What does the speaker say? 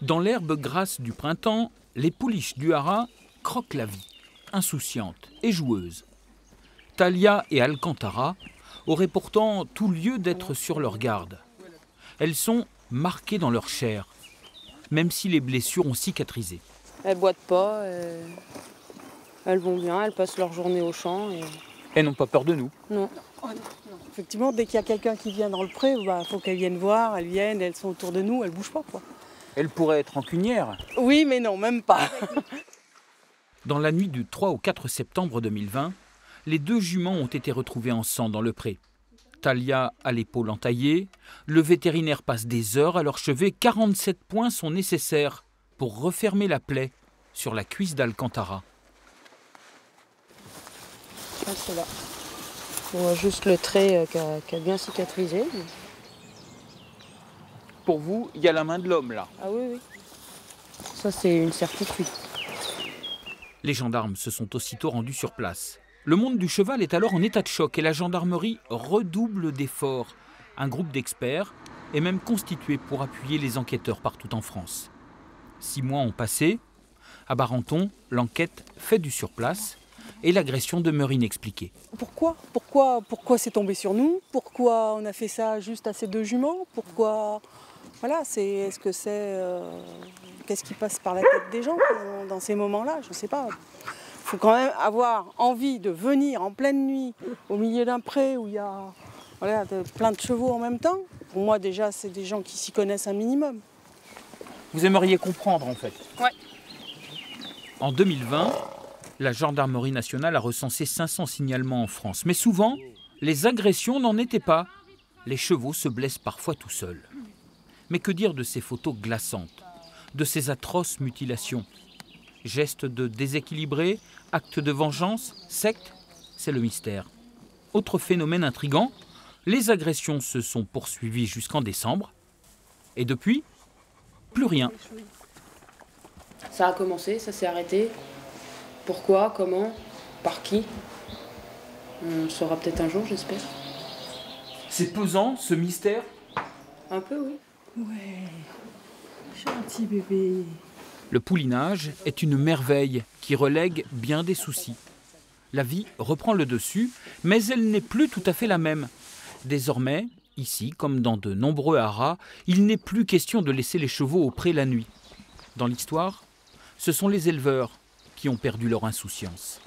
Dans l'herbe grasse du printemps, les pouliches du haras croquent la vie, insouciantes et joueuses. Talia et Alcantara auraient pourtant tout lieu d'être sur leur garde. Elles sont marquées dans leur chair, même si les blessures ont cicatrisé. Elles boitent pas, elles vont bien, elles passent leur journée au champ. Elles n'ont pas peur de nous. Non. Effectivement, dès qu'il y a quelqu'un qui vient dans le pré, faut qu'elles viennent voir, elles viennent, elles sont autour de nous, elles bougent pas, quoi. Elles pourraient être rancunières. Oui, mais non, même pas. Dans la nuit du 3 au 4 septembre 2020, les deux juments ont été retrouvés en sang dans le pré. Talia a l'épaule entaillée, le vétérinaire passe des heures à leur chevet. 47 points sont nécessaires pour refermer la plaie sur la cuisse d'Alcantara. Ah, c'est là. On voit juste le trait qui a bien cicatrisé. Pour vous, il y a la main de l'homme là. Ah oui, oui. Ça, c'est une certitude. Les gendarmes se sont aussitôt rendus sur place. Le monde du cheval est alors en état de choc et la gendarmerie redouble d'efforts. Un groupe d'experts est même constitué pour appuyer les enquêteurs partout en France. 6 mois ont passé. À Barenton, l'enquête fait du surplace et l'agression demeure inexpliquée. Pourquoi c'est tombé sur nous? Pourquoi on a fait ça juste à ces deux juments? Pourquoi... Voilà, qu'est-ce qui passe par la tête des gens dans ces moments-là? Je ne sais pas. Il faut quand même avoir envie de venir en pleine nuit, au milieu d'un pré où il y a plein de chevaux en même temps. Pour moi, déjà, c'est des gens qui s'y connaissent un minimum. Vous aimeriez comprendre, en fait? Ouais. En 2020, la gendarmerie nationale a recensé 500 signalements en France. Mais souvent, les agressions n'en étaient pas. Les chevaux se blessent parfois tout seuls. Mais que dire de ces photos glaçantes, de ces atroces mutilations? Gestes de déséquilibrés, actes de vengeance, secte, c'est le mystère. Autre phénomène intrigant, les agressions se sont poursuivies jusqu'en décembre. Et depuis, plus rien. Ça a commencé, ça s'est arrêté. Pourquoi, comment, par qui? On le saura peut-être un jour, j'espère. C'est pesant, ce mystère? Un peu, oui. Ouais, gentil bébé. Le poulinage est une merveille qui relègue bien des soucis. La vie reprend le dessus, mais elle n'est plus tout à fait la même. Désormais, ici, comme dans de nombreux haras, il n'est plus question de laisser les chevaux au pré la nuit. Dans l'histoire, ce sont les éleveurs qui ont perdu leur insouciance.